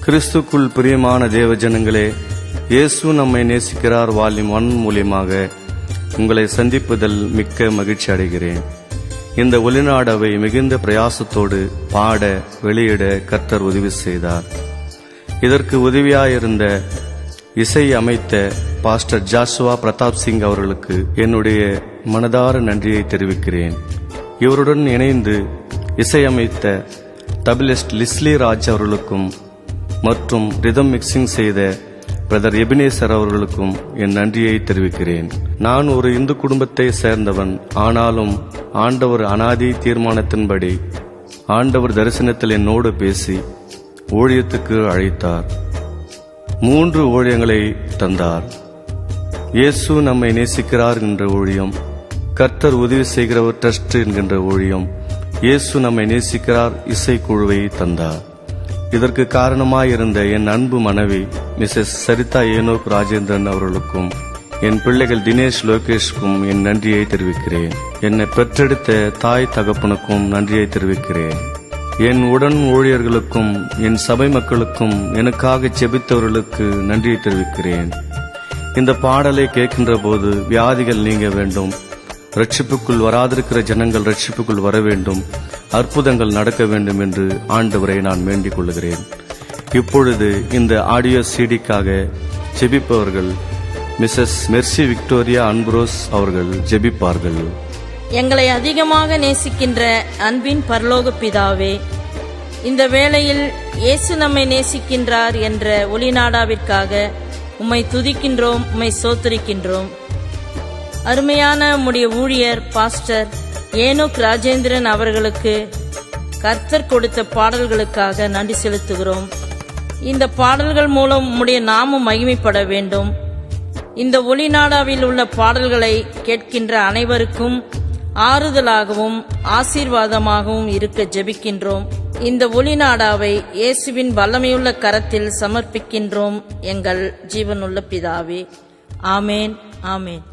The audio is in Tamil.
கிறிஸ்துக்குள் பிரியமான தேவ ஜனங்களே, இயேசு நம்மை நேசிக்கிறார் வால்யூம் 1 மூலியமாக உங்களை சந்திப்பதில் மிக்க மகிழ்ச்சி அடைகிறேன். இந்த ஒலிநாடாவை மிகுந்த பிரயாசத்தோடு பாட வெளியிட கர்த்தர் உதவி செய்தார். இதற்கு உதவியாயிருந்த இசை அமைத்த பாஸ்டர் ஜாசுவா பிரதாப் சிங் அவர்களுக்கு என்னுடைய மனதார நன்றியை தெரிவிக்கிறேன். இவருடன் இணைந்து இசையமைத்த தபிலிஸ்ட் லிஸ்லி ராஜ் அவர்களுக்கும் மற்றும் ரிதம் மிக்சிங் செய்த பிரதர் எபினேசர் அவர்களுக்கும் என் நன்றியை தெரிவிக்கிறேன். நான் ஒரு இந்து குடும்பத்தை சேர்ந்தவன். ஆனாலும் ஆண்டவர் அனாதி தீர்மானத்தின்படி ஆண்டவர் தரிசனத்தில் என்னோடு பேசி ஊழியத்துக்கு அழைத்தார். 3 ஊழியங்களை தந்தார். இயேசு நம்மை நேசிக்கிறார் என்ற ஊழியம், கர்த்தர் உதவி செய்கிறவர் ட்ரஸ்ட் என்கின்ற ஊழியம், இயேசு நம்மை நேசிக்கிறார் இசைக்குழுவை தந்தார். இதற்கு காரணமாயிருந்த என் அன்பு மனைவி மிஸ்ஸஸ் சரிதா ஏனோக் ராஜேந்திரன் அவர்களுக்கும் என் பிள்ளைகள் தினேஷ் லோகேஷ்க்கும் என் நன்றியை தெரிவிக்கிறேன். என்னை பெற்றெடுத்த தாய் தகப்பனுக்கும் நன்றியை தெரிவிக்கிறேன். என் உடன் ஊழியர்களுக்கும் என் சபை மக்களுக்கும் எனக்காக செபித்தவர்களுக்கு நன்றியை தெரிவிக்கிறேன். இந்த பாடலை கேட்கின்ற போது வியாதிகள் நீங்க வேண்டும், ரட்சிப்புக்குள் வராதிருக்கிற ஜனங்கள் ரட்சிப்புக்குள் வர வேண்டும், அற்புதங்கள் நடக்க வேண்டும் என்று ஆண்டவரை நான் வேண்டிக் கொள்கிறேன். இப்பொழுது இந்த ஆடியோ சிடிக்காக ஜெபிப்பவர்கள் மிஸ்ஸஸ் மெர்சி விக்டோரியா அன்புரோஸ் அவர்கள் ஜெபிப்பார்கள். எங்களை அதிகமாக நேசிக்கின்ற அன்பின் பரலோக பிதாவே, இந்த வேளையில் இயேசு நம்மை நேசிக்கின்றார் என்ற ஒலிநாடாவிற்காக உம்மை துதிக்கின்றோம், உம்மை சோத்தரிக்கின்றோம். அருமையான உம்முடைய ஊழியர் பாஸ்டர் ஏனோக் ராஜேந்திரன் அவர்களுக்கு கர்த்தர் கொடுத்த பாடல்களுக்காக நன்றி செலுத்துகிறோம். இந்த பாடல்கள் மூலம் உம்முடைய நாமம் மகிமைப்பட வேண்டும். இந்த ஒலிநாடாவில் உள்ள பாடல்களை கேட்கின்ற அனைவருக்கும் ஆறுதலாகவும் ஆசீர்வாதமாகவும் இருக்க ஜெபிக்கின்றோம். இந்த ஒலிநாடாவை இயேசுவின் வல்லமையுள்ள கரத்தில் சமர்ப்பிக்கின்றோம் எங்கள் ஜீவனுள்ள பிதாவே. ஆமேன், ஆமேன்.